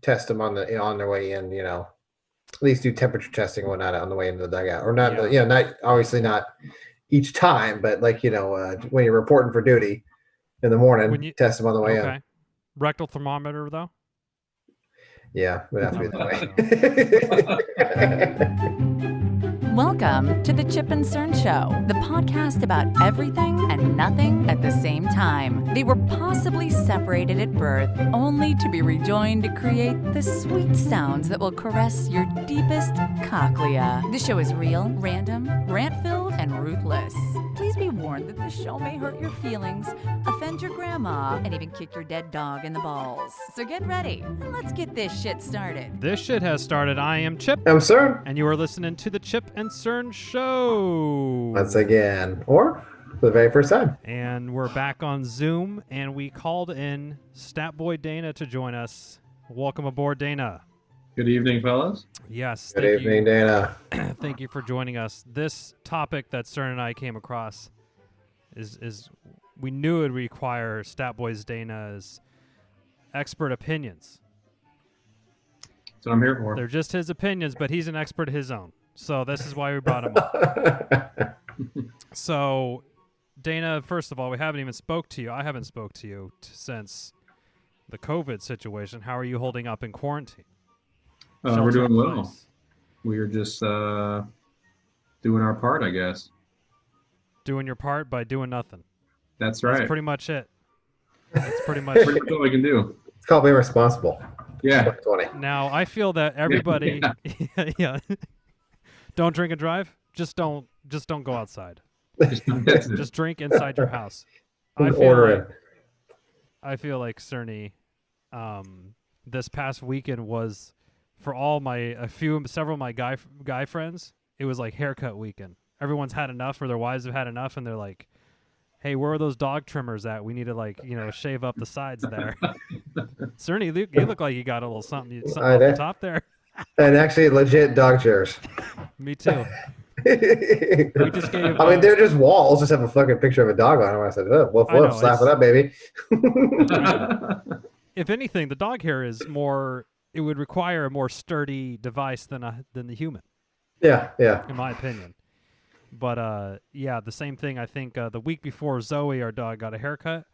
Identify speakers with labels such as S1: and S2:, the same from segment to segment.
S1: test them on their way in. At least do temperature testing and whatnot on the way into the dugout, or not. Not obviously not each time, but when you're reporting for duty in the morning, test them on the way in.
S2: Rectal thermometer though.
S1: Yeah, it would have to be that
S3: way. Welcome to the Chip and Cern Show, the podcast about everything and nothing at the same time. They were possibly separated at birth, only to be rejoined to create the sweet sounds that will caress your deepest cochlea. This show is real, random, rant-filled, and ruthless. Please be warned that this show may hurt your feelings, offend your grandma, and even kick your dead dog in the balls. So get ready, and let's get this shit started.
S2: This shit has started. I am Chip.
S1: I'm Cern.
S2: And you are listening to the Chip and Cern Show.
S1: Once again, or for the very first time.
S2: And we're back on Zoom, and we called in Stat Boy Dana to join us. Welcome aboard, Dana.
S4: Good evening, fellas.
S2: Yes.
S1: Good evening, Dana.
S2: Thank you for joining us. This topic that Cern and I came across is we knew it would require Stat Boy's Dana's expert opinions.
S4: That's what I'm here for.
S2: They're just his opinions, but he's an expert of his own. So this is why we brought him up. So, Dana, first of all, we haven't even spoke to you. I haven't spoke to you since the COVID situation. How are you holding up in quarantine?
S4: We're doing well. We're just doing our part, I guess.
S2: Doing your part by doing nothing.
S4: That's right.
S2: That's pretty much it. That's pretty much
S4: all we can do.
S1: It's called being responsible.
S4: Yeah.
S2: Now, I feel that everybody yeah. Don't drink and drive. Just don't go outside. Just drink inside your house. I feel like Cerny, this past weekend was, for several of my guy friends, it was like haircut weekend. Everyone's had enough, or their wives have had enough, and they're like, "Hey, where are those dog trimmers at? We need to shave up the sides there." Cerny, you look like you got a little something off the top there.
S1: And actually, legit dog chairs.
S2: Me too. We just gave.
S1: They're just walls. Just have a fucking picture of a dog on them. I said, "Oh, woof woof, slap it up, baby."
S2: If anything, the dog hair is more. It would require a more sturdy device than the human.
S1: Yeah.
S2: In my opinion. But the same thing. I think the week before Zoe, our dog, got a haircut,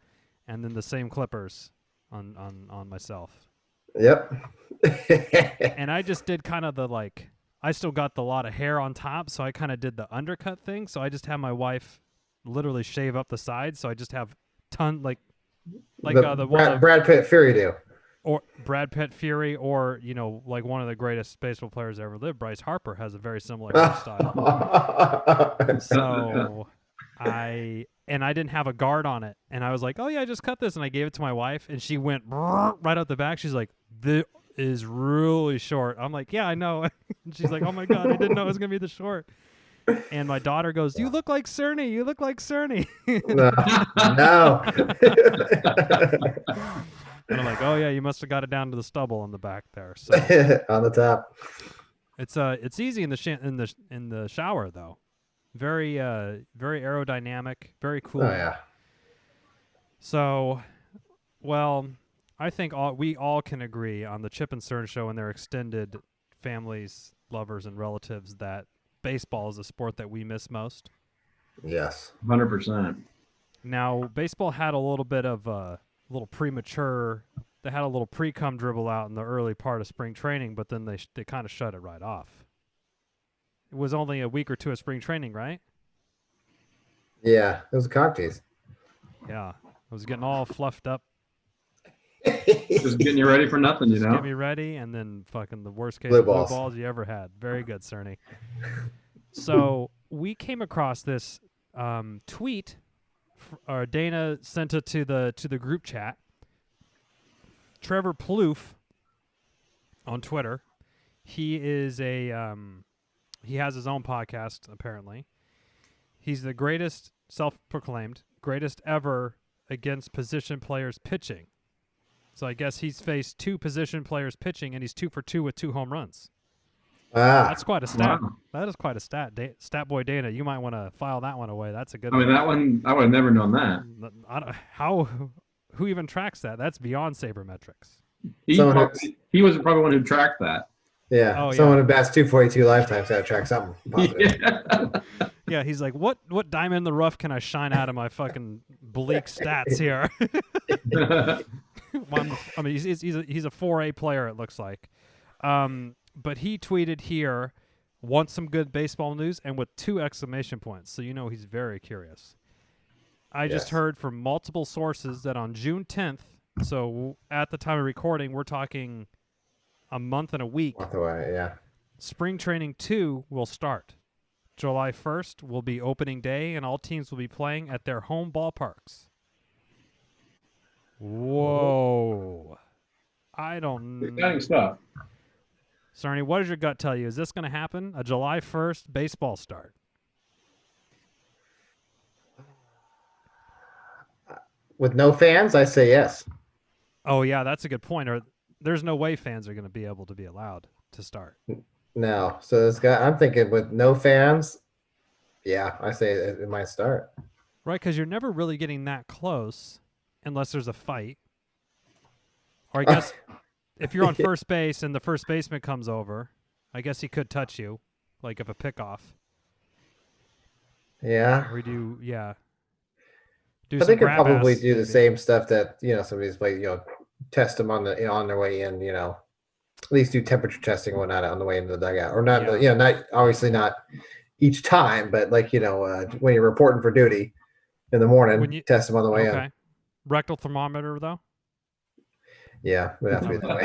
S2: and then the same clippers on myself.
S1: Yep.
S2: And I just did kind of I still got the lot of hair on top, so I kind of did the undercut thing. So I just had my wife literally shave up the sides, so I just have Brad
S1: Pitt Fury do.
S2: Or Brad Pitt Fury, or like one of the greatest baseball players ever lived, Bryce Harper, has a very similar hairstyle. So I didn't have a guard on it, and I was like, "Oh yeah, I just cut this," and I gave it to my wife, and she went right out the back. She's like, "This is really short." I'm like, "Yeah, I know." And she's like, "Oh my god, I didn't know it was gonna be this short." And my daughter goes, "You look like Cerny. You look like Cerny."
S1: No.
S2: And I'm like, "Oh yeah, you must have got it down to the stubble on the back there." So
S1: on the top.
S2: It's easy in the shower though. Very very aerodynamic, very cool.
S1: Oh yeah.
S2: So, well, I think we all can agree on the Chip and Cern Show and their extended families, lovers, and relatives that baseball is a sport that we miss most.
S1: Yes.
S4: 100%.
S2: Now, baseball had a little bit of little premature. They had a little pre-cum dribble out in the early part of spring training, but then they kind of shut it right off. It was only a week or two of spring training, right?
S1: Yeah, it was a cocktails.
S2: Yeah, I was getting all fluffed up.
S4: Just getting you ready for nothing,
S2: Just get me ready, and then fucking the worst case
S1: blue
S2: of blue
S1: balls.
S2: balls you ever had. Very good, Cerny. So we came across this tweet. Dana sent it to the group chat. Trevor Plouffe on Twitter. He is he has his own podcast apparently. He's the greatest, self-proclaimed greatest ever against position players pitching. So I guess he's faced 2 position players pitching, and he's 2 for 2 with 2 home runs. That's quite a stat.
S4: Wow.
S2: That is quite a stat. Stat Boy Dana, you might want to file that one away. That's a good
S4: one. That one, I would have never known that.
S2: Who even tracks that? That's beyond sabermetrics.
S4: He was probably one who tracked that.
S1: Yeah,
S2: Oh,
S1: someone
S2: yeah.
S1: who bats 242 lifetimes got to track something positive.
S2: Yeah, he's like, what diamond in the rough can I shine out of my fucking bleak stats here? I mean, he's a 4A player, it looks like. But he tweeted here, wants some good baseball news, and with 2 exclamation points. So you know he's very curious. I just heard from multiple sources that on June 10th, so at the time of recording, we're talking a month and a week.
S1: Month away, yeah.
S2: Spring Training 2 will start. July 1st will be opening day, and all teams will be playing at their home ballparks. Whoa. I don't know.
S4: Exciting stuff.
S2: Cerny, what does your gut tell you? Is this going to happen? A July 1st baseball start?
S1: With no fans, I say yes.
S2: Oh, yeah, that's a good point. Or there's no way fans are going to be able to be allowed to start.
S1: No. So I'm thinking with no fans, yeah, I say it might start.
S2: Right, because you're never really getting that close unless there's a fight. Or I guess if you're on first base and the first baseman comes over, I guess he could touch you, like if a pickoff.
S1: Yeah.
S2: Or do
S1: But they could probably do the same stuff that, somebody's like, test them on their way in, at least do temperature testing and whatnot on the way into the dugout, or not, not obviously not each time, but like, when you're reporting for duty in the morning, test them on the way in.
S2: Rectal thermometer though?
S1: Yeah, would have to be that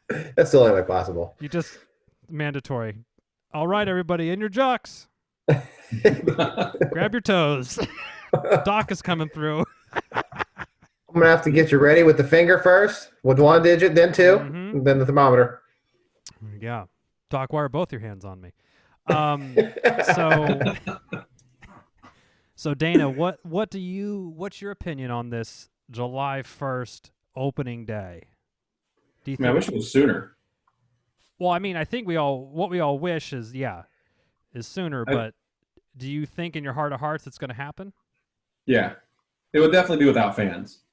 S1: way. That's the only way possible.
S2: You just mandatory. All right, everybody, in your jocks. Grab your toes. Doc is coming through.
S1: I'm gonna have to get you ready with the finger first, with 1 digit, then 2, and then the thermometer.
S2: Yeah, Doc, why are both your hands on me? So Dana, what's your opinion on this July 1st opening day? Do you think?
S4: I wish it was sooner.
S2: Well, I mean, I think what we all wish is sooner, but do you think in your heart of hearts it's going to happen?
S4: Yeah. It would definitely be without fans.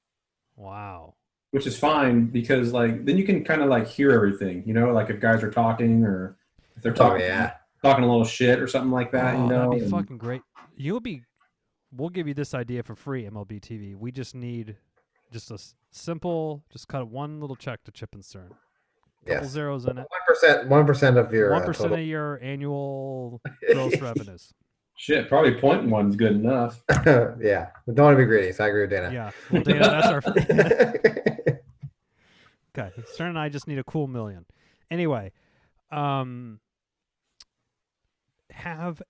S2: Wow.
S4: Which is fine because then you can kind of hear everything, like if guys are talking or if they're talking a little shit or something like that,
S2: That'd be fucking great. We'll give you this idea for free, MLB TV. We just need just a simple, just cut one little check to Chip and Cern. Couple zeros in it.
S1: 1% of your
S2: 1% of your annual gross revenues.
S4: Shit, probably 0.1 is good enough.
S1: Yeah, we don't want to be greedy. So I agree with Dana.
S2: Yeah, well, Dana, that's our. Okay, Stern and I just need a cool million. Anyway, have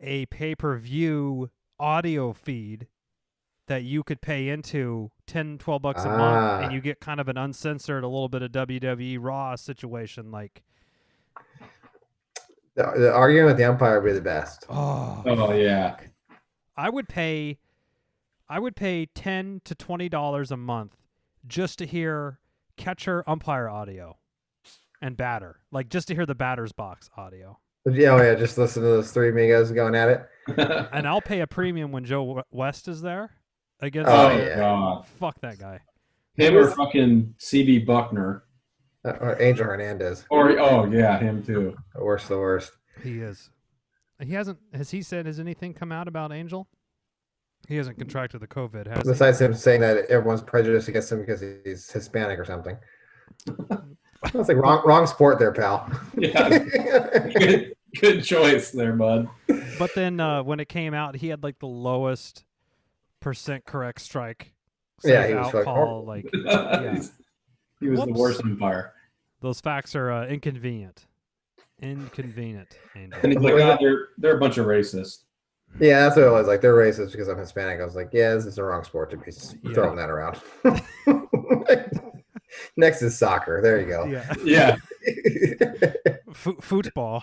S2: a pay-per-view audio feed that you could pay into $10, $12 a month, and you get kind of an uncensored, a little bit of WWE Raw situation, like.
S1: The argument with the umpire would be the best.
S4: Oh yeah.
S2: I would pay $10 to $20 a month just to hear catcher umpire audio and batter, like just to hear the batter's box audio.
S1: Yeah, just listen to those 3 amigos going at it.
S2: And I'll pay a premium when Joe West is there against.
S4: God.
S2: Fuck that guy.
S4: Him or fucking CB Buckner.
S1: Or Angel Hernandez.
S4: Him too.
S1: The worst.
S2: He is. Has anything come out about Angel? He hasn't contracted the COVID, has he?
S1: Besides him saying that everyone's prejudiced against him because he's Hispanic or something. That's like wrong sport there, pal.
S4: Yeah. Good choice there, bud.
S2: But then when it came out, he had like the lowest percent correct strike.
S1: He was
S2: call,
S4: He was the worst umpire.
S2: Those facts are inconvenient. Angel.
S4: And he's like, they're a bunch of racists.
S1: Yeah, that's what it was. Like, they're racist because I'm Hispanic. I was like, yeah, this is the wrong sport to be throwing that around. Next is soccer. There you go.
S4: Yeah.
S2: Football.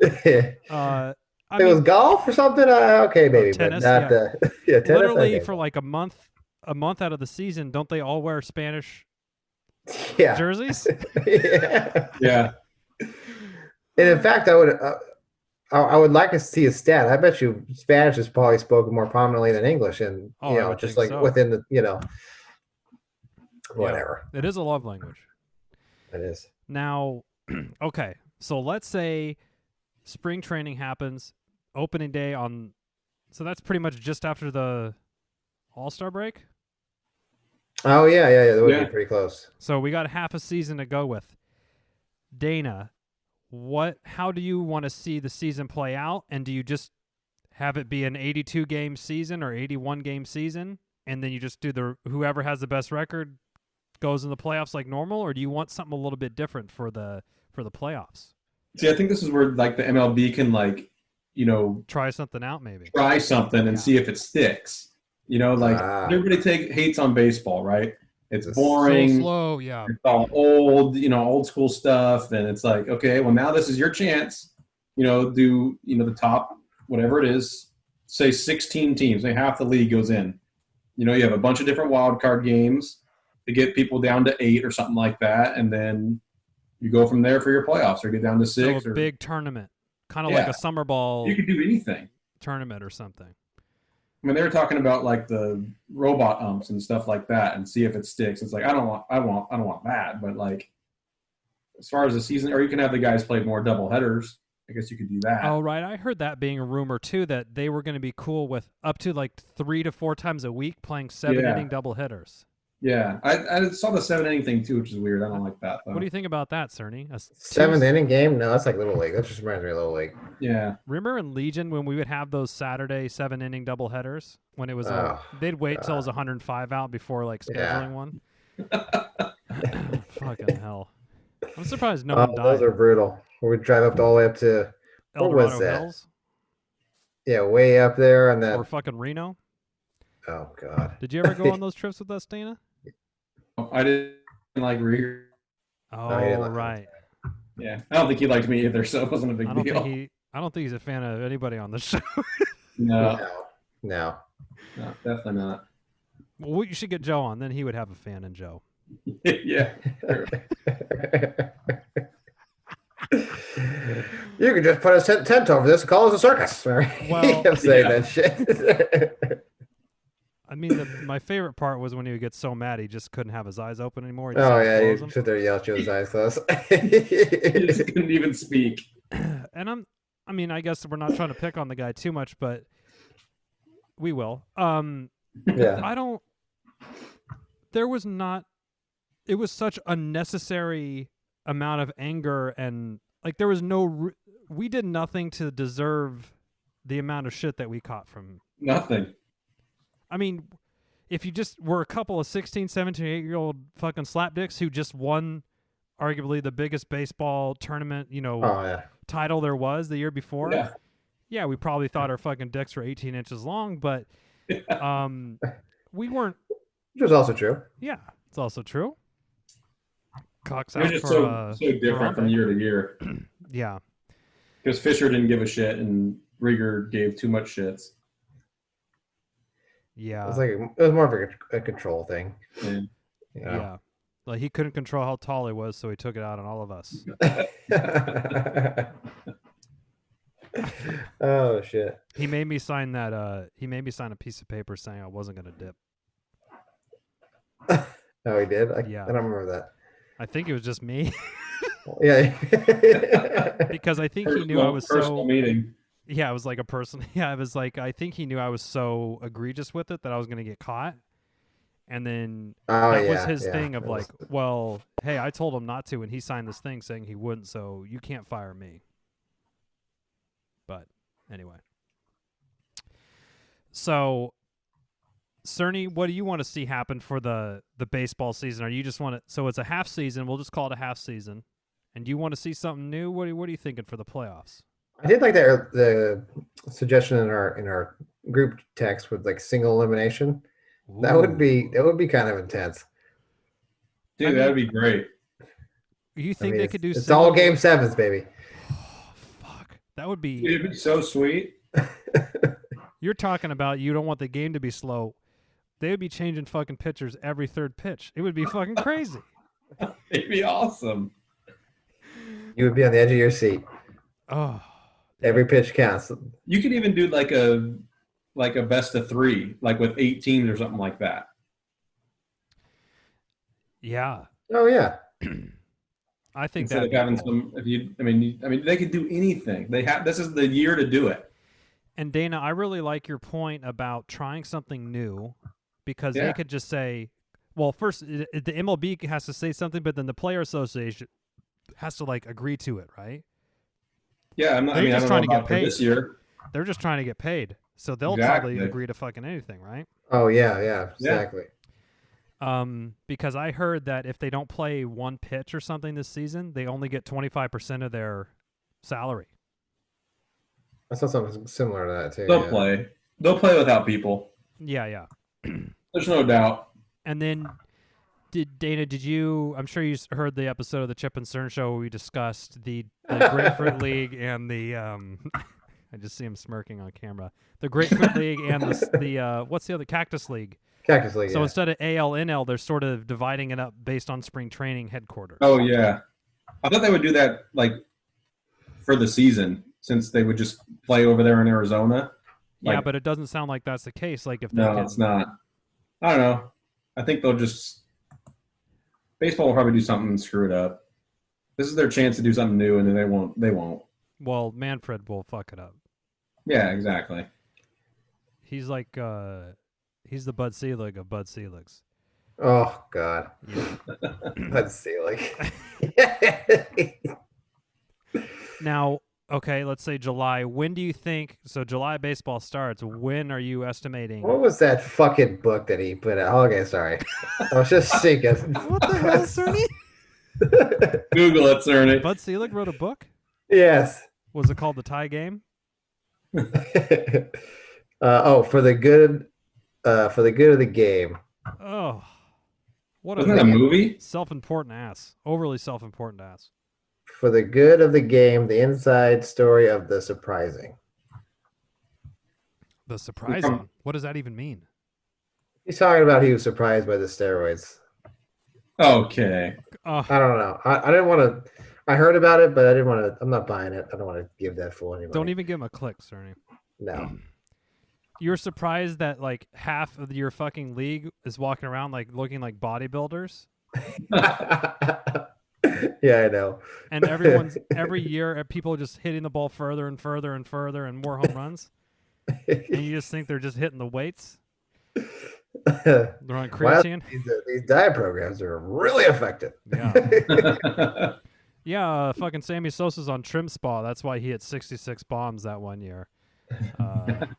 S1: It was golf or something? Okay, maybe.
S2: Tennis,
S1: but not tennis.
S2: Literally for like a month out of the season, don't they all wear Spanish jerseys?
S4: Yeah.
S1: And in fact, I would like to see a stat. I bet you Spanish is probably spoken more prominently than English, and within the whatever.
S2: Yeah, it is a love language.
S1: It is.
S2: Now, okay, so let's say spring training happens, opening day on, so that's pretty much just after the All-Star break?
S1: Oh, yeah. That would be pretty close.
S2: So we got half a season to go with. Dana, how do you want to see the season play out? And do you just have it be an 82-game season or 81-game season, and then you just do whoever has the best record goes in the playoffs like normal, or do you want something a little bit different for the playoffs?
S4: See, I think this is where like the MLB can
S2: try something out, maybe
S4: try something and see if it sticks. Everybody hates on baseball, right? It's boring,
S2: so slow, yeah.
S4: It's all old, old school stuff, and it's like, okay, well now this is your chance. Do the top whatever it is, say 16 teams, say half the league goes in. You have a bunch of different wild card games to get people down to 8 or something like that, and then you go from there for your playoffs, or get down to 6.
S2: So a big tournament, kind of like a summer ball.
S4: You could do anything.
S2: Tournament or something.
S4: I mean, they were talking about like the robot umps and stuff like that, and see if it sticks. It's like I don't want that, but like as far as the season, or you can have the guys play more double headers. I guess you could do that.
S2: Oh, right. I heard that being a rumor too, that they were going to be cool with up to like 3 to 4 times a week playing 7-inning double hitters.
S4: Yeah, I saw the 7-inning thing too, which is weird. I don't like that, though.
S2: What do you think about that, Cerny?
S1: 7-inning game? No, that's like Little League. That just reminds me of Little League.
S4: Yeah.
S2: Remember in Legion when we would have those Saturday 7-inning double headers? When it was they'd wait till it was 105 out before like scheduling one. Fucking hell! I'm surprised no one died.
S1: Those are brutal. We'd drive all the way up to
S2: El Dorado Hills.
S1: Yeah, way up there, and then
S2: or fucking Reno.
S1: Oh God!
S2: Did you ever go on those trips with us, Dana?
S4: I didn't like Rieger.
S2: Oh, right.
S4: Yeah, I don't think he liked me either, so it wasn't a big deal.
S2: I don't think he's a fan of anybody on the show.
S4: No, definitely not.
S2: Well, you should get Joe on. Then he would have a fan in Joe.
S4: Yeah.
S1: You could just put a tent over this and call it a circus.
S2: Well,
S1: I'm saying that shit.
S2: I mean, my favorite part was when he would get so mad he just couldn't have his eyes open anymore.
S1: You sit there and yell with his eyes closed.
S4: He just couldn't even speak.
S2: And I guess we're not trying to pick on the guy too much, but we will.
S1: Yeah.
S2: It was such a necessary amount of anger, and like there was we did nothing to deserve the amount of shit that we caught from.
S4: Nothing.
S2: I mean, if you just were a couple of 16, 17, 8-year-old fucking slapdicks who just won arguably the biggest baseball tournament, title there was the year before. Yeah, we probably thought our fucking dicks were 18 inches long, but we weren't.
S1: Which was also true.
S2: Yeah, it's also true. Cox
S4: out for so different from year to year.
S2: Yeah.
S4: Because Fisher didn't give a shit and Rieger gave too much shits.
S2: Yeah.
S1: It was more of a control thing.
S2: Yeah. Like he couldn't control how tall he was, so he took it out on all of us.
S1: Oh shit.
S2: He made me sign that he made me sign a piece of paper saying I wasn't gonna dip.
S1: Oh, he did?
S2: Yeah.
S1: I don't remember that.
S2: I think it was just me.
S1: Yeah.
S2: Because I think he knew I was
S4: personal meeting.
S2: Yeah, it was like a person. Yeah, it was like I think he knew I was so egregious with it that I was going to get caught. And then that was his thing of like, well, hey, I told him not to, and he signed this thing saying he wouldn't, so you can't fire me. But anyway. So, Cerny, what do you want to see happen for the baseball season? Or you just want to? So it's a half season. We'll just call it a half season. And do you want to see something new? What are you thinking for the playoffs?
S1: I did like the suggestion in our group text with like single elimination. Ooh. That would be kind of intense.
S4: Dude, that'd be great.
S2: You think they could do?
S1: It's all game sevens, baby.
S2: Oh, fuck, that would be.
S4: It'd be so sweet.
S2: You're talking about you don't want the game to be slow. They would be changing fucking pitchers every third pitch. It would be fucking crazy.
S4: It'd be awesome.
S1: You would be on the edge of your seat.
S2: Oh.
S1: Every pitch counts.
S4: You could even do like a best of 3, like with 8 teams or something like that.
S2: Yeah.
S1: Oh yeah.
S2: I think
S4: Instead
S2: that
S4: of having some, they could do anything. This is the year to do it.
S2: And Dana, I really like your point about trying something new, because they could just say, well, first the MLB has to say something, but then the player association has to like agree to it, right?
S4: Yeah, I don't know about for this year.
S2: They're just trying to get paid, so they'll probably agree to fucking anything, right?
S1: Oh yeah, exactly.
S2: Because I heard that if they don't play one pitch or something this season, they only get 25% of their salary.
S1: I saw something similar to that too.
S4: They'll play without people.
S2: Yeah.
S4: There's no doubt.
S2: And then, did you? I'm sure you heard the episode of the Chip and Cern Show where we discussed the Grapefruit League and the. I just see him smirking on camera. The Grapefruit League and the what's the other Cactus League?
S1: Cactus League.
S2: So instead of AL, NL, they're sort of dividing it up based on spring training headquarters.
S4: Oh yeah, I thought they would do that like for the season, since they would just play over there in Arizona.
S2: Yeah, but it doesn't sound like that's the case. Like if
S4: it's not. I don't know. I think they'll just baseball will probably do something and screw it up. This is their chance to do something new, and then they won't.
S2: Well, Manfred will fuck it up.
S4: Yeah, exactly.
S2: He's like he's the Bud Selig of Bud Seligs.
S1: Oh God.
S2: Yeah.
S1: Bud Selig.
S2: Now, okay, let's say July. When do you think? So July baseball starts. When are you estimating?
S1: What was that fucking book that he put out? Okay, sorry. I was just thinking.
S2: What the hell, Cerny?
S4: Google it, Cerny.
S2: Bud Selig wrote a book?
S1: Yes.
S2: Was it called The Tie Game?
S1: For the good of the game.
S2: Oh, what
S4: Wasn't that a movie?
S2: Self-important ass. Overly self-important ass.
S1: For the good of the game, the inside story of the surprising.
S2: The surprising? What does that even mean?
S1: He's talking about he was surprised by the steroids.
S4: Okay.
S1: I don't know. I didn't want to. I heard about it, but I didn't want to. I'm not buying it. I don't want to give that fool anybody.
S2: Don't even give him a click, Cerny.
S1: No.
S2: You're surprised that like half of your fucking league is walking around like looking like bodybuilders?
S1: Yeah, I know.
S2: And every year people are just hitting the ball further and further and further and more home runs. And you just think they're just hitting the weights? They're on creatine?
S1: Well, these diet programs are really effective.
S2: Yeah. Yeah, fucking Sammy Sosa's on Trim Spa. That's why he hit 66 bombs that one year.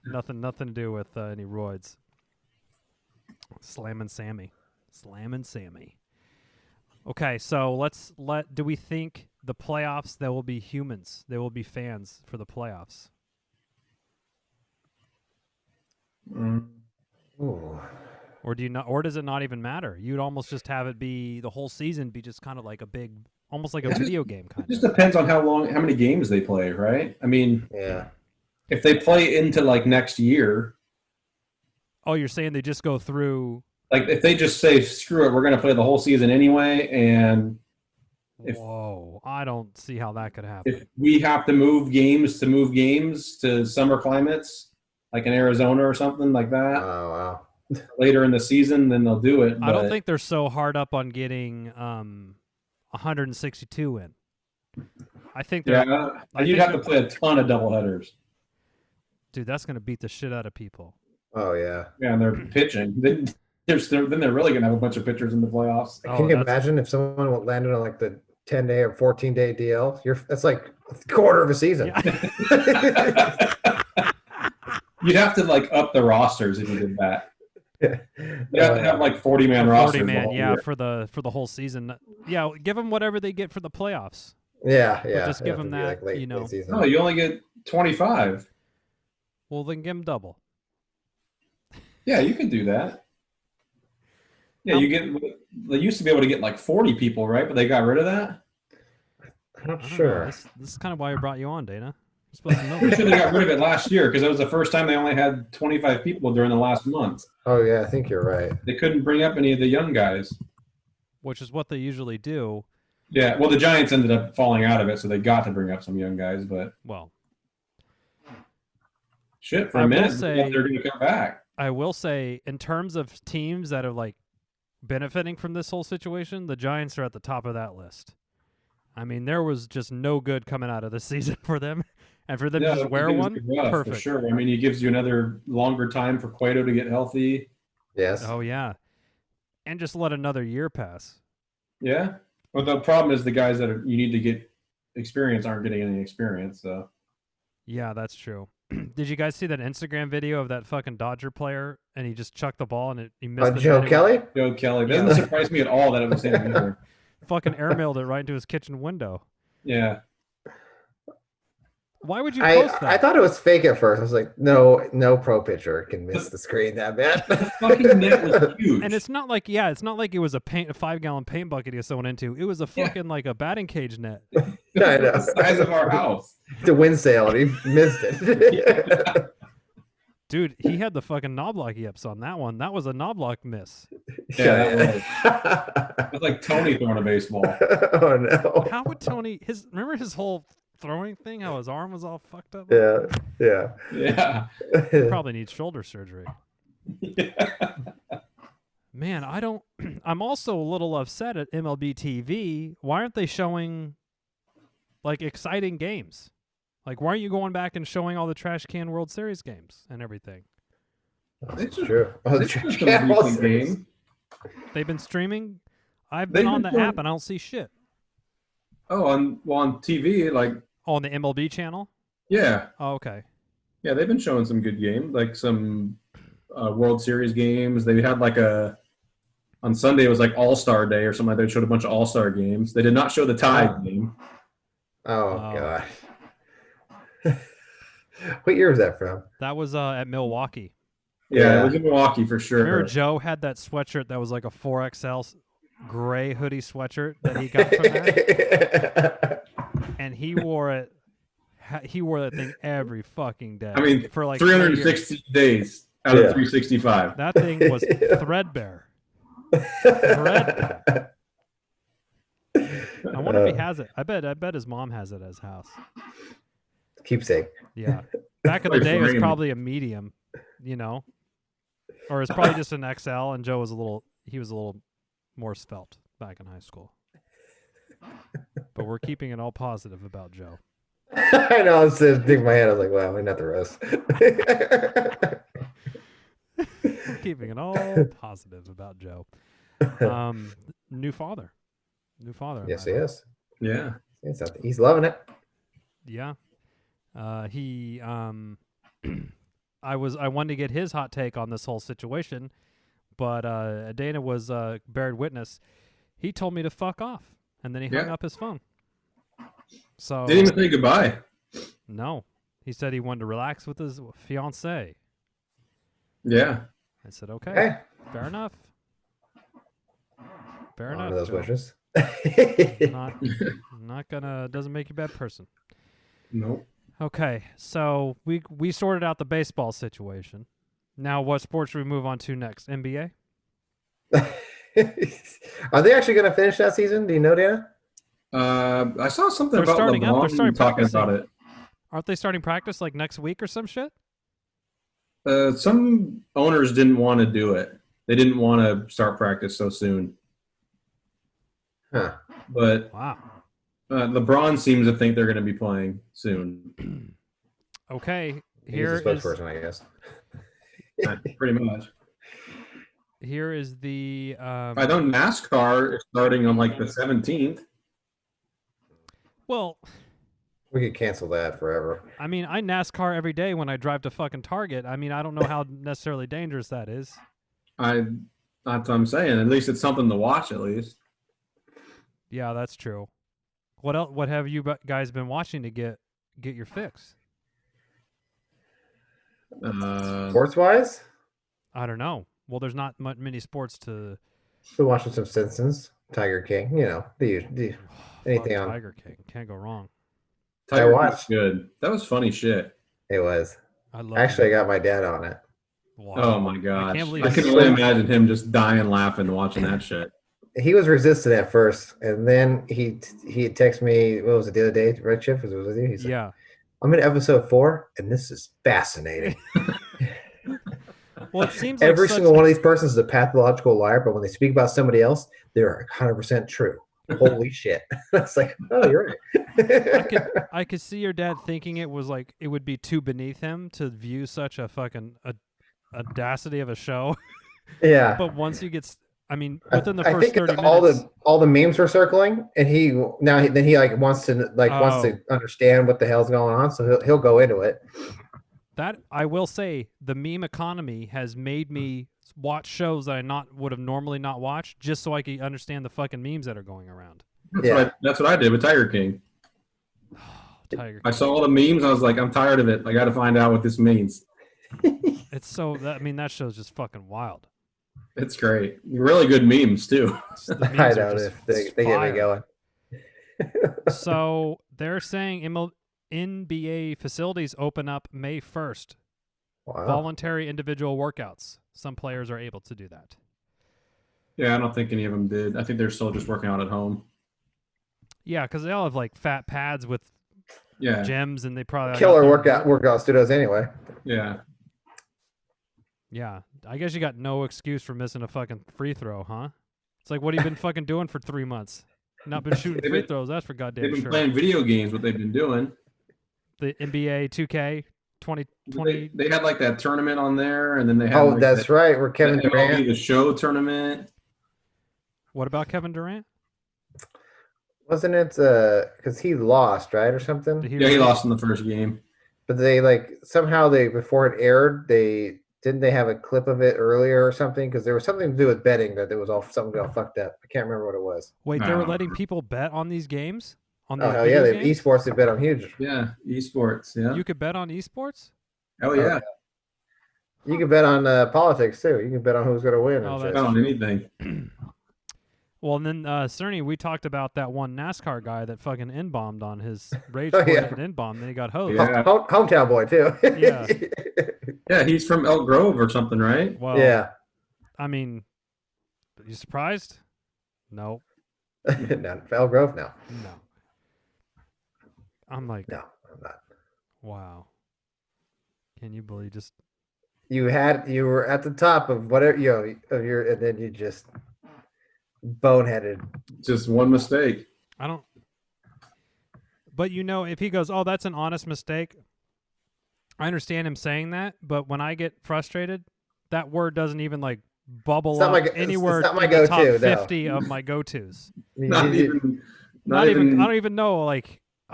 S2: Nothing to do with any roids. Slamming Sammy. Okay, so do we think the playoffs, there will be humans, there will be fans for the playoffs?
S1: Ooh.
S2: Or does it not even matter? You'd almost just have it be the whole season be just kind of like almost like a video game kind of.
S4: It just depends on how many games they play, right? I mean,
S1: yeah.
S4: If they play into like next year.
S2: Oh, you're saying they just go through.
S4: Like if they just say, screw it, we're going to play the whole season anyway. And
S2: whoa, I don't see how that could happen.
S4: If we have to move games to summer climates, like in Arizona or something like that.
S1: Oh, wow.
S4: Later in the season, then they'll do it.
S2: I don't think they're so hard up on getting 162 in. I think they're.
S4: Yeah, you'd have to play a ton of doubleheaders.
S2: Dude, that's going to beat the shit out of people.
S1: Oh, yeah.
S4: Yeah, and they're pitching. Then they're really going to have a bunch of pitchers in the playoffs.
S1: Can you imagine if someone landed on like the 10-day or 14-day DL? That's like a quarter of a season.
S2: Yeah.
S4: You'd have to like up the rosters if you did that. You have to have like 40-man rosters.
S2: 40-man, yeah, for the whole season. Yeah, give them whatever they get for the playoffs.
S1: Yeah.
S2: But just give them that,
S1: like
S2: late
S1: season.
S4: No, you only get 25.
S2: Well, then give them double.
S4: Yeah, you can do that. Yeah, they used to be able to get like 40 people, right? But they got rid of that.
S1: I'm not sure.
S2: This is kind of why I brought you on, Dana. You're supposed to know.
S4: Pretty sure they got rid of it last year because that was the first time they only had 25 people during the last month.
S1: Oh, yeah, I think you're right.
S4: They couldn't bring up any of the young guys.
S2: Which is what they usually do.
S4: Yeah, well, the Giants ended up falling out of it, so they got to bring up some young guys, but...
S2: Well...
S4: Shit, for a minute, they're going to come back.
S2: I will say, in terms of teams that are like benefiting from this whole situation, the Giants are at the top of that list. I mean, there was just no good coming out of the season for them, and for them to just wear one, perfect.
S4: For sure. I mean, he gives you another longer time for Cueto to get healthy.
S1: Yes.
S2: Oh yeah, and just let another year pass.
S4: Yeah. Well, the problem is the guys that you need to get experience aren't getting any experience. So.
S2: Yeah, that's true. Did you guys see that Instagram video of that fucking Dodger player and he just chucked the ball and he missed the
S1: Joe Kelly?
S4: Joe Kelly. Doesn't surprise me at all that it was him either.
S2: Fucking airmailed it right into his kitchen window.
S4: Yeah.
S2: Why would you post that?
S1: I thought it was fake at first. I was like, no pro pitcher can miss the screen that bad.
S4: The fucking net was huge.
S2: And it's not like it was a 5-gallon paint bucket he was thrown into. It was a fucking like a batting cage net.
S1: I know.
S4: The size of our house.
S1: It's a wind sail and he missed it.
S2: Dude, he had the fucking knoblock yips on that one. That was a knoblock miss.
S4: Yeah, that was like Tony throwing a baseball.
S1: Oh no.
S2: How would Tony remember his whole throwing thing, how his arm was all fucked up?
S4: Yeah.
S2: He probably needs shoulder surgery.
S4: Yeah.
S2: Man, I'm also a little upset at MLB TV. Why aren't they showing like exciting games? Like, why aren't you going back and showing all the trash can World Series games and everything?
S1: That's true. Oh, the trash
S4: Some
S1: can World
S4: decent
S1: Series.
S4: game.
S2: They've been streaming. I've been on the app and I don't see shit.
S4: Oh, on TV, like
S2: On the MLB channel?
S4: yeah.
S2: Oh, okay.
S4: Yeah, they've been showing some good games, like some World Series games. They had like on Sunday it was like All-Star Day or something like that. They showed a bunch of All-Star games. They did not show the Tide game.
S1: Oh god. What year was that from?
S2: That was at Milwaukee.
S4: Yeah, it was in Milwaukee for sure.
S2: Remember Joe had that sweatshirt that was like a 4XL gray hoodie sweatshirt that he got from that? And he wore it. He wore that thing every fucking day.
S4: I mean,
S2: for like
S4: 360 days out of 365.
S2: That thing was threadbare. Threadbare. I wonder if he has it. I bet his mom has it at his house.
S1: Keepsake.
S2: Yeah. Back in the day, it was probably a medium, or it's probably just an XL. And Joe was a little more svelte back in high school. But we're keeping it all positive about Joe.
S1: I know. I was thinking in my head. I was like, "Wow, not the roast."
S2: Keeping it all positive about Joe. New father.
S1: Yes, he is.
S4: Yeah,
S1: he's loving it.
S2: Yeah. He I wanted to get his hot take on this whole situation, but Dana was bearing witness. He told me to fuck off, and then he hung up his phone. So
S4: didn't even say goodbye.
S2: No, he said he wanted to relax with his fiancée.
S4: Yeah,
S2: I said okay,
S1: Hey.
S2: Fair enough. Fair
S1: One
S2: enough.
S1: of those
S2: Joe.
S1: wishes.
S2: Not gonna doesn't make you a bad person.
S4: Nope.
S2: Okay, so we sorted out the baseball situation. Now, what sports should we move on to next? NBA?
S1: Are they actually going to finish that season? Do you know, Dana?
S4: I saw something
S2: They're
S4: about
S2: starting up. They're
S4: LeBron
S2: starting
S4: talking
S2: practicing.
S4: about it.
S2: Aren't they starting practice like next week or some shit?
S4: Some owners didn't want to do it. They didn't want to start practice so soon.
S1: Huh.
S4: But
S2: Wow.
S1: LeBron
S4: seems to think they're going to be playing soon.
S2: Okay,
S1: He's
S2: here
S1: the
S2: is
S1: spokesperson, I guess.
S4: Pretty much.
S2: here is the.
S4: I know NASCAR is starting on like the 17th.
S2: Well,
S1: We could cancel that forever.
S2: I mean, I NASCAR every day when I drive to fucking Target. I mean, I don't know how necessarily dangerous that is.
S4: That's what I'm saying. At least it's something to watch. At least.
S2: Yeah, that's true. What else? What have you guys been watching to get your fix?
S1: Sports-wise,
S2: I don't know. Well, there's not many sports to.
S1: been watching some Simpsons, Tiger King. The anything on.
S2: Tiger King can't go wrong.
S4: Tiger
S1: watched.
S4: was good. That was funny shit.
S1: It was.
S2: I love.
S1: Actually, I got my dad on it.
S2: Wow.
S4: Oh my gosh!
S2: can't believe
S4: I
S2: it.
S4: can only imagine him just dying laughing watching that shit.
S1: He was resistant at first, and then he had texted me. What was it the other day? Red Chip was it with you? He said,
S2: Yeah.
S1: I'm in episode 4, and this is fascinating.
S2: Well, it seems
S1: every
S2: like
S1: single one of these persons is a pathological liar, but when they speak about somebody else, they're 100% true. Holy shit! It's like, oh, you're right.
S2: I could see your dad thinking it was like it would be too beneath him to view such a fucking audacity of a show.
S1: Yeah.
S2: But once he gets, I mean, within the
S1: I
S2: first
S1: think
S2: 30 minutes,
S1: all the memes were circling, and he like wants to understand what the hell's going on, so he'll go into it.
S2: That I will say, the meme economy has made me watch shows that I would have normally not watched, just so I could understand the fucking memes that are going around.
S4: That's what I did with Tiger King.
S2: Tiger King.
S4: I saw all the memes. I was like, I'm tired of it. I got to find out what this means.
S2: It's so that show's just fucking wild.
S4: It's great. Really good memes too.
S2: The memes
S1: I
S2: are
S1: know
S2: just
S1: they get me going.
S2: So they're saying NBA facilities open up May 1st.
S1: Wow.
S2: Voluntary individual workouts. Some players are able to do that.
S4: Yeah, I don't think any of them did. I think they're still just working out at home.
S2: Yeah, because they all have like fat pads with gyms, and they probably
S1: killer workout studios anyway.
S4: Yeah.
S2: Yeah, I guess you got no excuse for missing a fucking free throw, huh? It's like, what have you been fucking doing for 3 months? Not been shooting free throws, that's for goddamn sure.
S4: They've been playing video games, what they've been doing.
S2: The NBA 2K 2020.
S4: They had like that tournament on there, and then they had
S1: that's right, where Kevin Durant.
S4: MLB The Show tournament.
S2: What about Kevin Durant?
S1: Wasn't it because he lost, right, or something?
S4: He lost in the first game.
S1: But they somehow before it aired, they have a clip of it earlier or something, because there was something to do with betting that there was something all fucked up. I can't remember what it was.
S2: Wait, they were letting people bet on these games? On the
S1: hell yeah, esports, they bet on huge.
S4: Yeah, esports, yeah.
S2: You could bet on esports?
S4: Oh yeah.
S1: You can bet on politics too. You can bet on who's going to win.
S4: Bet on anything.
S2: Well, and then Cerny, we talked about that one NASCAR guy that fucking N-bombed on his rage quit and N-bombed, then he got hosed.
S1: Yeah. Hometown boy too.
S2: Yeah.
S4: Yeah, he's from Elk Grove or something, right?
S2: Well, yeah. I mean, are you surprised? No.
S1: No, Elk Grove, no.
S2: No. I'm like,
S1: no, I'm not.
S2: Wow. Can you believe
S1: you were at the top of whatever and then you just boneheaded.
S4: Just one mistake.
S2: But if he goes, oh, that's an honest mistake, I understand him saying that, but when I get frustrated, that word doesn't even bubble up anywhere in the top 50 of my go-tos.
S4: Not even.
S2: I don't even know. I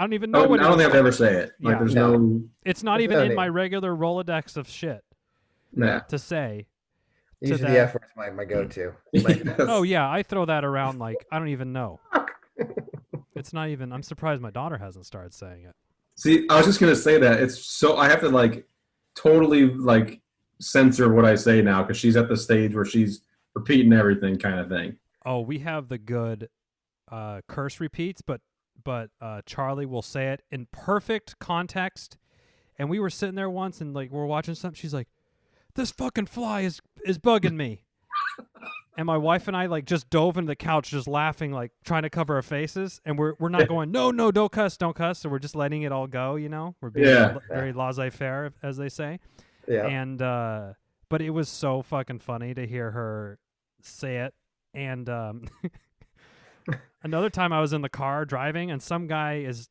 S2: don't even know what.
S4: I don't think I've ever say it. There's no.
S2: It's not even in my regular Rolodex of shit. To say.
S1: Usually the F word's my go-to.
S2: Oh yeah, I throw that around I don't even know. It's not even. I'm surprised my daughter hasn't started saying it.
S4: See, I was just gonna say that it's so I have to totally censor what I say now, because she's at the stage where she's repeating everything, kind of thing.
S2: Oh, we have the good curse repeats, but Charlie will say it in perfect context. And we were sitting there once and we're watching something. She's like, "This fucking fly is bugging me." And my wife and I just dove into the couch, just laughing, trying to cover our faces. And we're not going, no, don't cuss. So we're just letting it all go, We're being very laissez-faire, as they say.
S1: Yeah.
S2: And but it was so fucking funny to hear her say it. And another time I was in the car driving, and some guy is,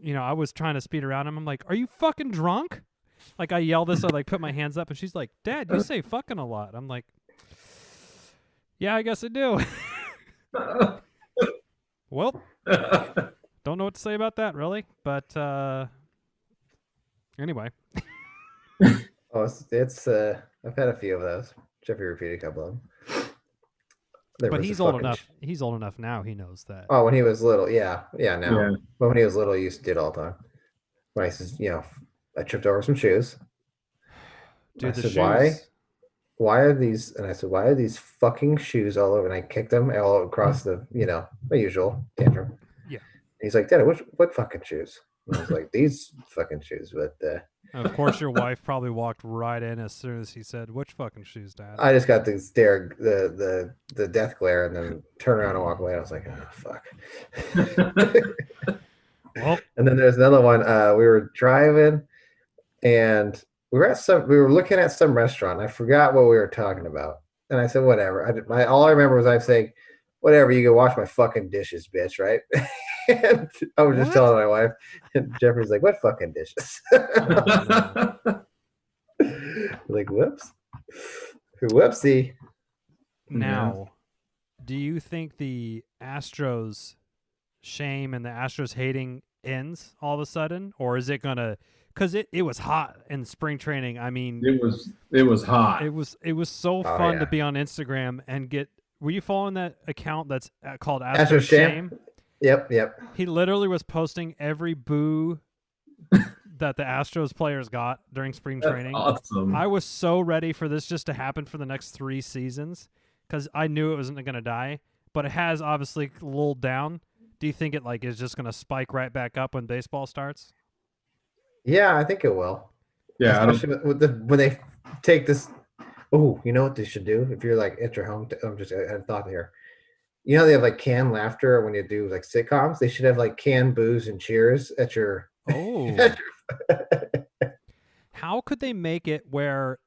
S2: I was trying to speed around him. I'm like, "Are you fucking drunk?" I yell this, I put my hands up, and she's like, "Dad, you say fucking a lot." I'm like, "Yeah, I guess I do." Well, don't know what to say about that, really. But anyway.
S1: Oh, it's I've had a few of those. Jeffy repeated a couple of them.
S2: But he's old enough. He's old enough now. He knows that.
S1: Oh, when he was little, yeah, now. Yeah. But when he was little, he used to do it all the time. When I says, I tripped over some shoes.
S2: Dude,
S1: I said, why are these? And I said, why are these fucking shoes all over? And I kicked them all across the, my usual tantrum.
S2: Yeah.
S1: And he's like, "Daddy, what fucking shoes?" And I was like, "These fucking shoes." But
S2: of course, your wife probably walked right in as soon as he said, "Which fucking shoes, Dad?"
S1: I just got the stare, the death glare, and then turn around and walk away. I was like, "Oh fuck."
S2: Well,
S1: and then there's another one. We were driving, and we were looking at some restaurant. I forgot what we were talking about, and I said whatever. All I remember was I saying, "Whatever, you can wash my fucking dishes, bitch." Right? And I was just telling my wife, and Jeffrey's like, "What fucking dishes?" Like, whoops, whoopsie.
S2: Now, do you think the Astros shame and the Astros hating ends all of a sudden, or is it gonna? Because it was hot in spring training. I mean,
S4: it was hot.
S2: It was so fun to be on Instagram and get. Were you following that account that's called Astros Shame?
S1: Yep.
S2: He literally was posting every boo that the Astros players got during spring training.
S4: Awesome.
S2: I was so ready for this just to happen for the next 3 seasons because I knew it wasn't going to die, but it has obviously lulled down. Do you think it is just going to spike right back up when baseball starts?
S1: Yeah, I think it will.
S4: Yeah,
S1: especially when they take this. Oh, you know what they should do? If you're at your home, I had a thought here. You know they have canned laughter when you do sitcoms. They should have canned boos and cheers at your.
S2: Oh. How could they make it where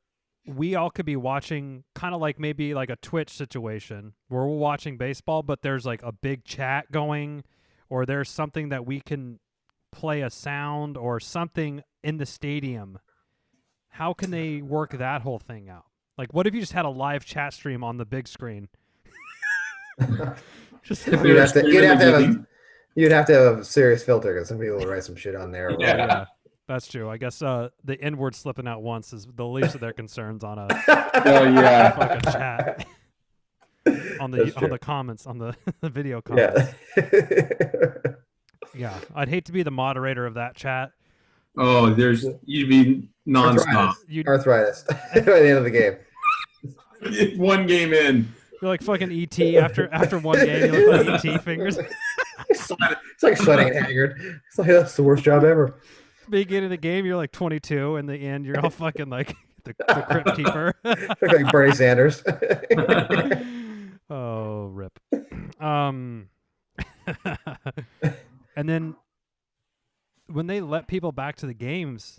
S2: we all could be watching kind of maybe a Twitch situation where we're watching baseball, but there's a big chat going, or there's something that we can play a sound or something in the stadium? How can they work that whole thing out? What if you just had a live chat stream on the big screen?
S1: You'd have to have a serious filter because some people will write some shit on there.
S2: Yeah, that's true. I guess the N-word slipping out once is the least of their concerns on a fucking chat. on the comments on the video comments. Yeah, I'd hate to be the moderator of that chat.
S4: Oh, you'd be nonstop.
S1: Arthritis by the end of the game.
S4: One game in.
S2: You're like fucking ET after one game. You look like ET fingers.
S1: It's like sweating and haggard. It's that's the worst job ever.
S2: Beginning of the game, you're 22. In the end, you're all fucking the crypt keeper.
S1: Look like Bernie Sanders.
S2: Oh, rip. And then when they let people back to the games,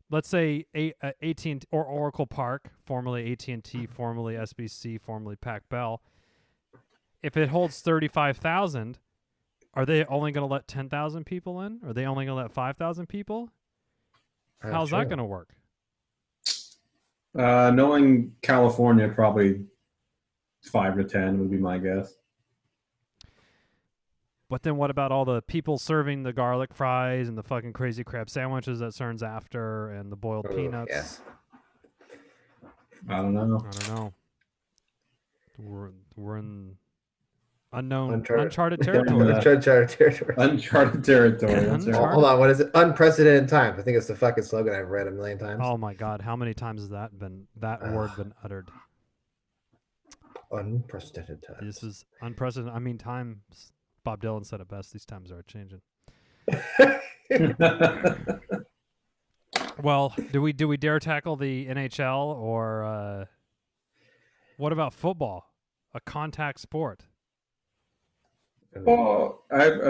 S2: let's say AT&T or Oracle Park, formerly AT&T, formerly SBC, formerly Pac Bell, if it holds 35,000, are they only going to let 10,000 people in? Are they only going to let 5,000 people? How's that going to work?
S4: Knowing California, probably 5 to 10 would be my guess.
S2: But then what about all the people serving the garlic fries and the fucking crazy crab sandwiches that Cern's after and the boiled peanuts?
S1: Yes.
S4: I don't know.
S2: We're in uncharted territory.
S4: Uncharted territory.
S1: Hold on, what is it? Unprecedented times. I think it's the fucking slogan I've read a million times.
S2: Oh my god, how many times has that word been uttered?
S1: Unprecedented times.
S2: This is unprecedented. I mean, times. Bob Dylan said it best. These times are changing. Well, do we dare tackle the NHL or what about football? A contact sport.
S4: Well,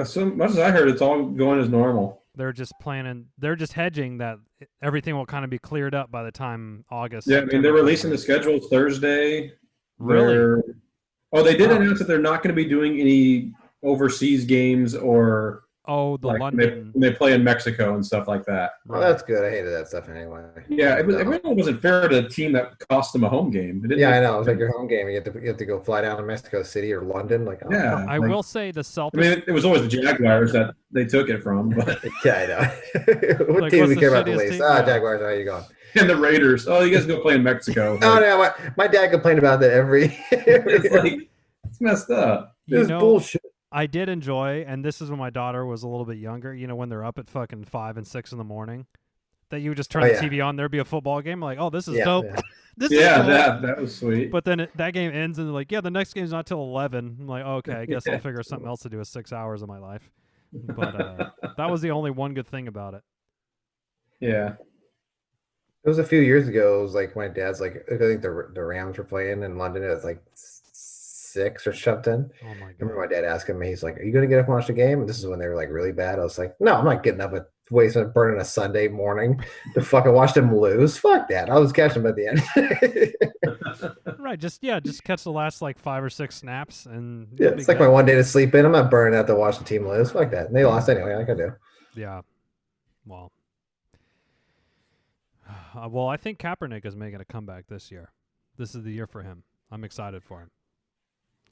S4: so much as I heard, it's all going as normal.
S2: They're just planning. They're just hedging that everything will kind of be cleared up by the time August.
S4: Yeah, I mean they're releasing the schedules Thursday.
S2: Really?
S4: They did announce that they're not going to be doing any overseas games or
S2: London.
S4: they play in Mexico and stuff like that.
S1: Well, that's good. I hated that stuff anyway.
S4: Yeah, it really wasn't fair to a team that cost them a home game.
S1: I know. It was like your home game. You have to go fly down to Mexico City or London.
S2: I will say the Celtics.
S4: I mean, it was always the Jaguars that they took it from. But
S1: yeah, I know. What team we care about the least? Jaguars. How are you going?
S4: And the Raiders. Oh, you guys go play in Mexico.
S1: No. My dad complained about that every.
S4: It's messed up.
S1: It's bullshit.
S2: I did enjoy, and this is when my daughter was a little bit younger, when they're up at fucking 5 and 6 in the morning, that you would just turn the TV on, there'd be a football game. I'm like, oh, this is dope.
S1: Yeah.
S2: This is cool.
S4: that was sweet.
S2: But then that game ends, and they're like, the next game's not till 11. I'm like, okay, I guess I'll figure something else to do with 6 hours of my life. But that was the only one good thing about it.
S4: Yeah.
S1: It was a few years ago. It was like my dad's I think the Rams were playing in London. It was 6 or something.
S2: Oh my god!
S1: I remember my dad asking me, he's like, "Are you going to get up and watch the game?" And this is when they were really bad. I was like, "No, I'm not getting up at wasting burning a Sunday morning to fucking watch them lose. Fuck that. I'll just catch them at the end.
S2: Right, just catch the last like 5 or 6 snaps, and
S1: Yeah, it's like my one day to sleep in. I'm not burning out to watch the team lose. Fuck that. And they lost anyway. Like I do.
S2: Yeah. Well. Well, I think Kaepernick is making a comeback this year. This is the year for him. I'm excited for him.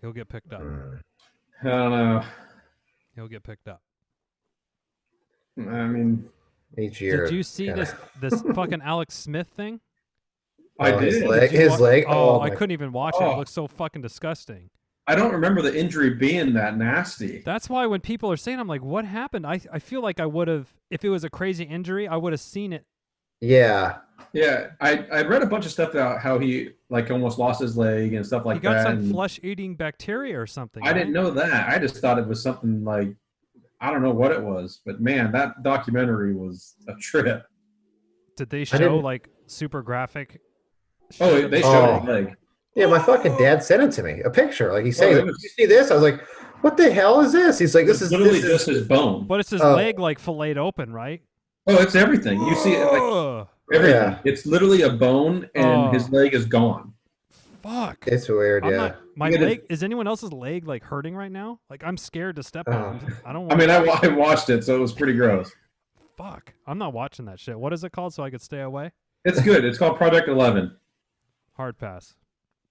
S2: He'll get picked up.
S4: I don't know.
S2: He'll get picked up.
S4: I mean,
S1: each year.
S2: Did you see this fucking Alex Smith thing?
S4: I did.
S1: His leg.
S2: Oh, I couldn't even watch it. It looks so fucking disgusting.
S4: I don't remember the injury being that nasty.
S2: That's why when people are saying, I'm like, what happened? I feel like I would have, if it was a crazy injury, I would have seen it.
S1: Yeah.
S4: Yeah, I read a bunch of stuff about how he like almost lost his leg and stuff like that.
S2: He got some flesh-eating bacteria or something.
S4: I didn't know that. I just thought it was something like, I don't know what it was, but man, that documentary was a trip.
S2: Did they show like super graphic?
S4: Oh, they showed his leg.
S1: Yeah, my fucking dad sent it to me. A picture. Like he's saying, "Did you see this?" I was like, "What the hell is this?" He's like, "This is
S4: literally just his bone."
S2: But it's his leg like filleted open, right?
S4: Oh, it's everything. You see it like everything. Yeah. It's literally a bone, and his leg is gone.
S2: Fuck.
S1: It's weird.
S2: My leg. Is anyone else's leg like hurting right now? Like I'm scared to step on it. I don't.
S4: I mean, I watched it, so it was pretty gross.
S2: Fuck. I'm not watching that shit. What is it called so I could stay away?
S4: It's good. It's called Project 11.
S2: Hard pass.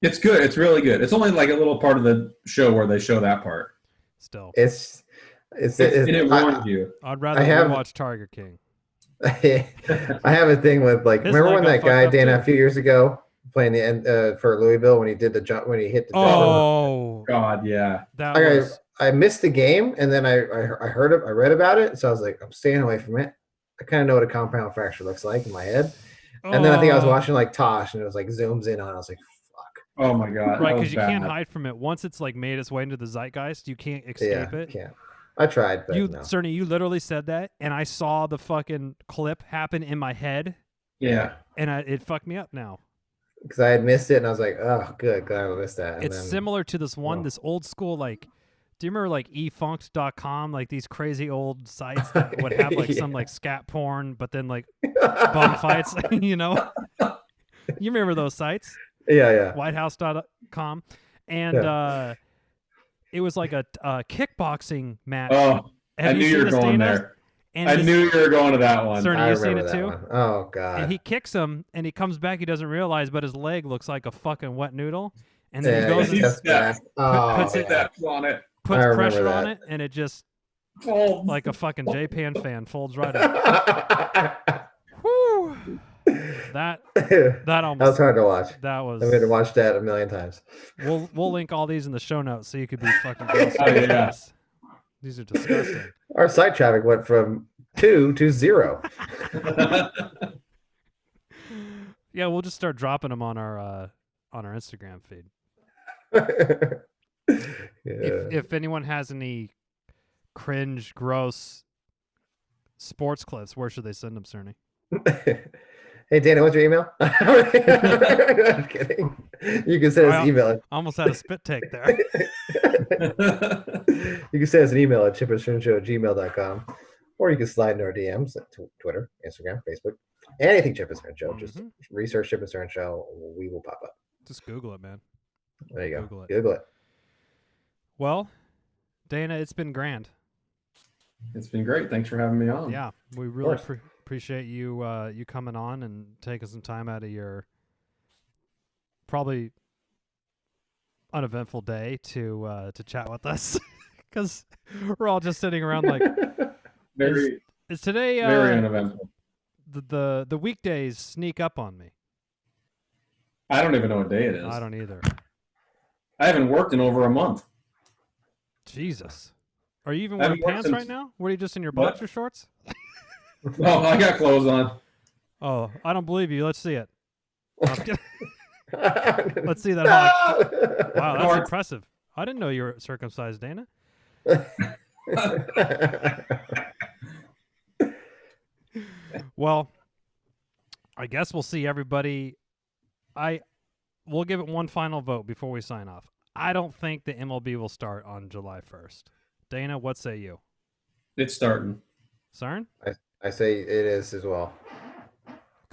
S4: It's good. It's really good. It's only like a little part of the show where they show that part.
S2: Still.
S1: It's
S4: and it warns you.
S2: I'd rather watch Tiger King.
S1: I have a thing with like, remember when that guy Dana a few years ago playing the end for Louisville when he did the jump when he hit the jump?
S2: Oh
S4: God, yeah.
S1: I missed the game and then I heard it. I read about it, so I was like, I'm staying away from it. I kind of know what a compound fracture looks like in my head. And then I think I was watching like Tosh, and it was like zooms in on. I was like, "Fuck!"
S4: Oh my god!
S2: Right, because you can't hide from it. Once it's like made its way into the zeitgeist, you can't escape it.
S1: Yeah, I tried, but no.
S2: Cerny, you literally said that, and I saw the fucking clip happen in my head.
S4: Yeah,
S2: and it fucked me up now.
S1: Because I had missed it, and I was like, "Oh, good, glad I missed that." And
S2: it's similar to this this old school like. Do you remember like efunked.com, like these crazy old sites that would have like some like scat porn, but then like bum fights, you know? You remember those sites?
S1: Yeah.
S2: Whitehouse.com. And it was like a kickboxing match.
S4: Oh, I knew you were going there. And I knew you were going to that one.
S2: Cerny, you seen it too?
S1: Oh, God.
S2: And he kicks him, and he comes back, he doesn't realize, but his leg looks like a fucking wet noodle. And then he goes and puts pressure on it, and it just folds like a fucking J-Pan fan folds right up. Whew. That almost.
S1: That was hard to watch.
S2: That was.
S1: I'm going to watch that a million times.
S2: We'll link all these in the show notes so you could be fucking.
S4: Yeah.
S2: These are disgusting.
S1: Our site traffic went from 2 to 0.
S2: Yeah, we'll just start dropping them on our Instagram feed. If anyone has any cringe, gross sports clips, where should they send them, Cerny?
S1: Hey, Dana, what's your email? I'm kidding. You can send us an email.
S2: I almost had a spit take there.
S1: You can send us an email at chipandcernshow@gmail.com, or you can slide into our DMs at Twitter, Instagram, Facebook, anything Chip and Cern Show. Just research Chip and Cern Show. We will pop up.
S2: Just Google it, man.
S1: There you go. Google it.
S2: Well, Dana, it's been grand.
S4: It's been great. Thanks for having me on.
S2: Yeah, we really appreciate you you coming on and taking some time out of your probably uneventful day to chat with us because we're all just sitting around like is today
S4: very uneventful.
S2: The weekdays sneak up on me.
S4: I don't even know what day it is.
S2: I don't either.
S4: I haven't worked in over a month.
S2: Jesus. Are you even wearing pants right now? Were you just in your boxer shorts?
S4: No, I got clothes on.
S2: Oh, I don't believe you. Let's see it. Let's see that. Wow, that's impressive. I didn't know you were circumcised, Dana. Well, I guess we'll see everybody. We'll give it one final vote before we sign off. I don't think the MLB will start on July 1st. Dana, what say you?
S4: It's starting.
S2: Cern?
S1: I say it is as well.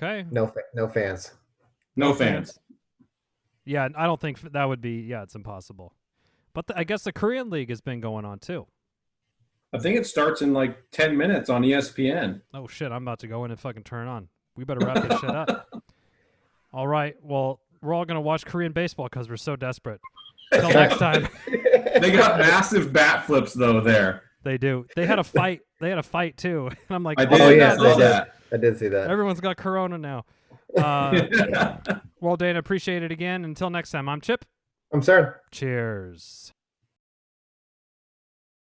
S2: Okay.
S1: No fans.
S4: No fans.
S2: Yeah, I don't think that would be. Yeah, it's impossible. But I guess the Korean League has been going on too.
S4: I think it starts in like 10 minutes on ESPN.
S2: Oh shit! I'm about to go in and fucking turn on. We better wrap this shit up. All right. Well, we're all gonna watch Korean baseball because we're so desperate. Until next time.
S4: They got massive bat flips though there.
S2: They do. They had a fight. They had a fight too. And I'm like,
S4: I did.
S1: Oh yeah,
S4: saw that.
S1: I did see that.
S2: Everyone's got Corona now. Well, Dana, appreciate it again. Until next time, I'm Chip.
S1: I'm sorry.
S2: Cheers.